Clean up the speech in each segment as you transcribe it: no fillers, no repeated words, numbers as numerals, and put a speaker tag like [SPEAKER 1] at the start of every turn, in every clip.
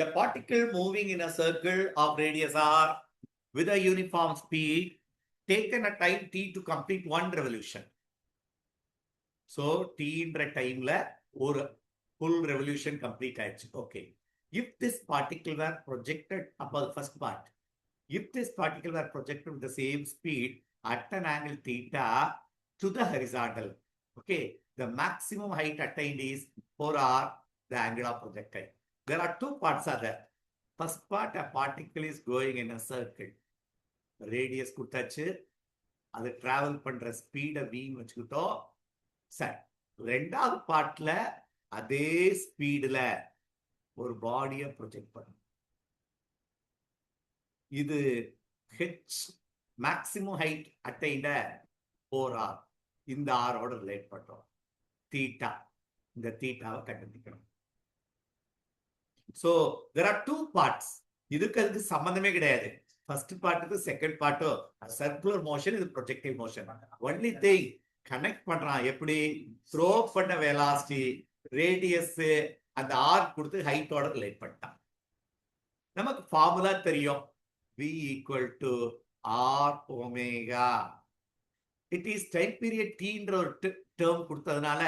[SPEAKER 1] A particle moving in a circle of radius r with a uniform speed taken a time t to complete one revolution. So t என்ற டைம்ல ஒரு full revolution complete ஆயிடுச்சு. Okay. If this particle were projected above the first part, if this particle were projected with the same speed at an angle theta to the horizontal, okay, the maximum height attained is 4r, the angle of projectile. There are two parts are there. First part, a particle is going in a circle. Radius கொடுத்தாச்சு, அது travel பண்ற ஸ்பீட v வச்சுக்கிட்டோம். சரி, ரெண்டாவது பார்ட்ல அதே ஸ்பீடுல ஒரு பாடியை ப்ரொஜெக்ட் பண்ணும். இது h மேக்சிமம் ஹைட் அட்டைண்ட 4r, இந்த ஆரோட ரிலேட் பண்றோம். தீட்டா, இந்த தீட்டாவை கண்டுபிடிக்கணும். So there are two parts. இதுக்கு அதுக்கு சம்பந்தமே கிடையாது. ஃபர்ஸ்ட் பார்ட்டுக்கு செகண்ட் பார்ட்டோ சர்க்குலர் மோஷன், இது projective motion. Only thing connect பண்றான் எப்படி, த்ரோ பண்ண வெலாசிட்டி ரேடியஸ் அந்த ஆர் கொடுத்து ஹைட்டோட ரிலேட் பண்ணிட்டான். நமக்கு ஃபார்முலா தெரியும், v equal to r omega. It is time period t என்ற ஒரு டேர்ம் கொடுத்ததுனால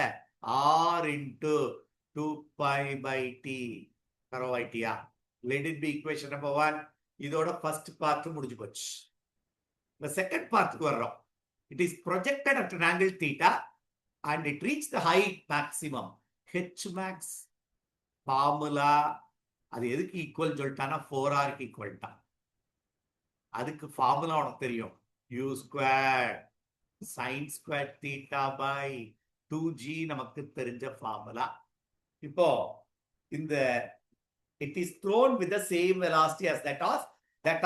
[SPEAKER 1] r into 2 pi by t. கரோவாயிட்டியா? Let it be equation number 1. இதோட ஃபர்ஸ்ட் பார்ட் முடிஞ்சு போச்சு. இந்த செகண்ட் பார்ட்டுக்கு வர்றோம். It is projected at an angle theta and it reached the height maximum. H max formula அது எதுக்கு ஈக்குவல் சொல்லிட்டானா 4r க்கு equal தான். அதுக்கு ஃபார்முலா உனக்கு தெரியும், u squared sin squared theta by 2g நமக்கு தெரிஞ்ச ஃபார்முலா. இப்போ இந்த it is thrown with the same velocity as that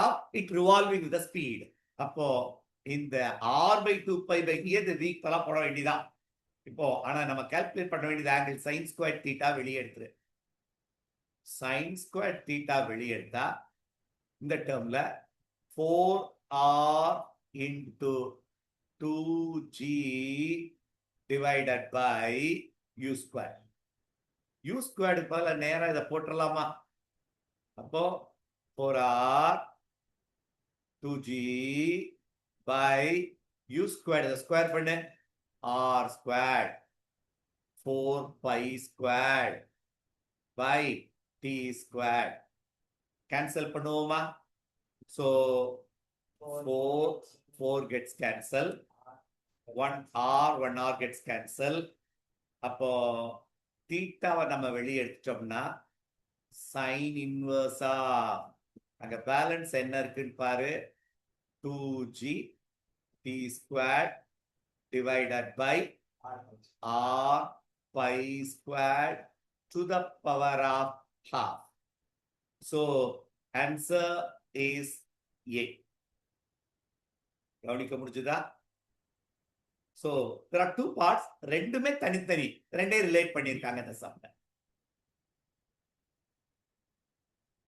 [SPEAKER 1] of it revolving with the speed. அப்போ இந்த r by 2 pi by t இந்த வீக் பல போட வேண்டியதான். இப்போ ஆனா நம்ம கால்குலேட் பண்ண வேண்டியது ஆங்கிள் sin squared theta வெளியே எடுத்துரு. sin squared theta வெளியே எடுத்தா இந்த டேர்ம்ல 4r into 2g divided by u squared. u squared பதிலா நேரா இதை போட்டுடலாமா? அப்போ 4r 2g by u squared, இதை ஸ்கொயர் பண்ணு, r squared 4 pi squared by t squared. Cancel பண்ணுவோமா? So 4 gets cancel, 1r gets cancel. அப்போ தீட்டாவை நம்ம வெளியே எடுத்துட்டோம்னா சைன் இன்வர்ஸா அங்க பேலன்ஸ் என்ன இருக்குன்னு பாரு, 2g t squared divided by r pi squared to the power of half. So answer is A. கவனிக்க முடிஞ்சதா? So there are two parts, ரெண்டுமே தனித்தனி, ரெண்டே ரிலேட் பண்ணியிருக்காங்க இந்த சம்ல.